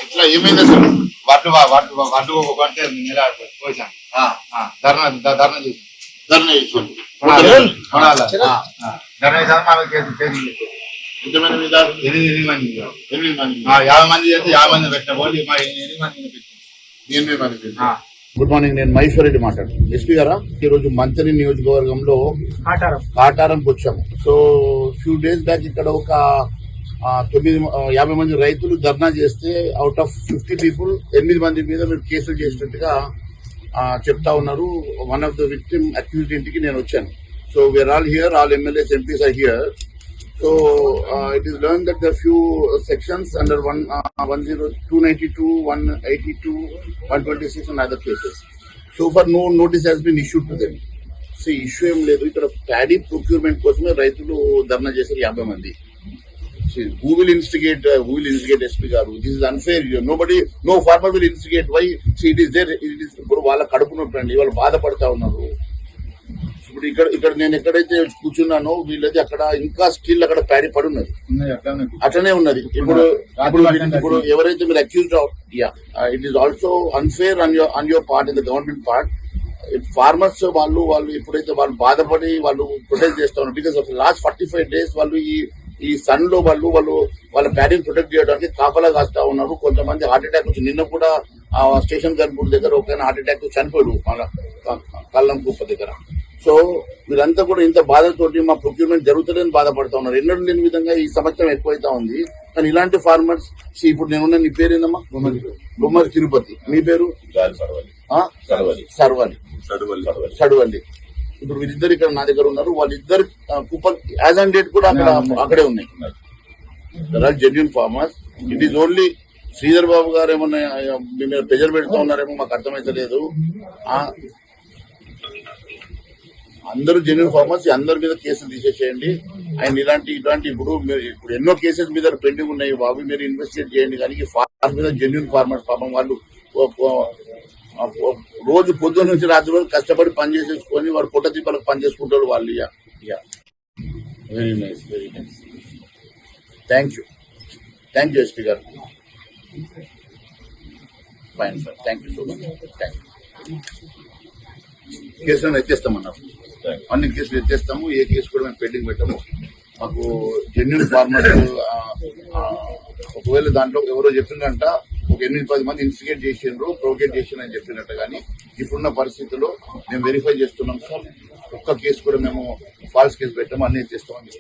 ఇట్లా ఏమైంది అసలు వాటి ఒక గంట పోసాను ధర్నా చేసాను ధర్నా చేసాను ఎంతమంది మీద 8 మంది 50 మంది చేస్తే 50 మంది పెట్టిన పోటీ మా 8 మంది పెట్టింది 8 మంది. గుడ్ మార్నింగ్, నేను మహేశ్వరరెడ్డి మాట్లాడుతున్నాను. ఎస్పీ గారా, ఈ రోజు మంత్రి నియోజకవర్గంలో కాటారంకి వచ్చాము. సో ఫ్యూ డేస్ బ్యాక్ ఇక్కడ ఒక 50 మంది రైతులు ధర్నా చేస్తే అవుట్ ఆఫ్ 50 పీపుల్ 8 మంది మీద మీరు కేసులు చేసినట్టుగా చెప్తా ఉన్నారు. One of the victim accused ఇంటికి నేను వచ్చాను. So we are all here, all MLAs MPs are here. So it is learned that there are few sections under 292, 182, 126 and other cases. So far no notice has been issued to them. See, issue em ledu. Ikkada paddy procurement kosame raitulu dharna chesaru 50 mandi. See, who will instigate SP garu? This is unfair. Nobody, no farmer will instigate. Why? See, it is there. It is ఇప్పుడు వాళ్ళ కడుపు నొప్పి అండి, వాళ్ళు బాధపడతా ఉన్నారు. ఇప్పుడు ఇక్కడ నేను ఎక్కడైతే కూర్చున్నానో వీళ్ళది అక్కడ ఇంకా స్టిల్ అక్కడ ప్యాడీ పడి ఉన్నది, అట్లనే ఉన్నది. ఇప్పుడు ఎవరైతే మీరు accused it is also unfair on your part, in the government part. Farmers వాళ్ళు ఎప్పుడైతే వాళ్ళు బాధపడి వాళ్ళు ప్రొటెక్ట్ చేస్తా ఉన్నారు, బికాస్ ఆఫ్ లాస్ట్ 45 days వాళ్ళు ఈ సన్ లో వాళ్ళ ప్యాడీని ప్రొటెక్ట్ చేయడానికి కాపలా కాస్తా ఉన్నారు. కొంతమంది హార్ట్ అటాక్ వచ్చి నిన్న కూడా స్టేషన్ గన్పూర్ దగ్గర ఒక హార్ట్ అటాక్ చనిపోయాడు కల్లం కుప్ప దగ్గర. సో వీరంతా కూడా ఇంత బాధతోటి మా ప్రొక్యూర్మెంట్ జరుగుతుందని బాధపడతా ఉన్నారు. ఎన్నడూ లేని విధంగా ఈ సంవత్సరం ఎక్కువైతా ఉంది. కానీ ఇలాంటి ఫార్మర్స్, ఇప్పుడు నేనున్న, నీ పేరేందమ్మా? బొమ్మరి తిరుపతి. మీ పేరు? సడవల్లి. ఇప్పుడు వీళ్ళిద్దరు ఇక్కడ నా దగ్గర ఉన్నారు. వాళ్ళిద్దరు కూపన్ యాజ్ అండ్ డేట్ కూడా అక్కడే ఉన్నాయి. There are genuine farmers. It is only Sridhar Babu గారు ఏమన్నా మీ మీద ప్రెజర్ పెడుతూ ఉన్నారేమో మాకు అర్థమైతలేదు. అందరూ జెన్యూన్ ఫార్మర్స్, అందరి మీద కేసులు తీసేసేయండి. ఆయన ఇలాంటి ఇప్పుడు ఎన్నో కేసెస్ మీద పెండింగ్ ఉన్నాయి బాబు, మీరు ఇన్వెస్టిగేట్ చేయండి. కానీ ఫార్మర్స్ మీద జెన్యూన్ ఫార్మర్స్ పాపం వాళ్ళు రోజు పొద్దున్న నుంచి రాత్రి వరకు కష్టపడి పని చేసేసుకొని వాడు పొట్ట తిప్పలకు పని చేసుకుంటారు వాళ్ళు. Very nice. Thank you SP గారు. Fine sir, thank you so much. Thank you. కేసులను ఎత్తేస్తామన్నారు, అన్ని కేసులు ఎత్తేస్తాము. ఏ కేసు కూడా మేము పెండింగ్ పెట్టాము. మాకు జెన్యూన్ ఫార్మర్స్, ఒకవేళ దాంట్లో ఎవరో చెప్పిందంట ఒక 8-10 మంది ఇన్స్టిగేట్ చేసిండ్రు, ప్రొవోకేట్ చేసిండ్రు అని చెప్పినట్టు. కానీ ఇప్పుడున్న పరిస్థితుల్లో మేము వెరిఫై చేస్తున్నాం సార్. ఒక్క కేసు కూడా మేము ఫాల్స్ కేసు పెట్టాము, అన్ని ఎత్తేస్తామని.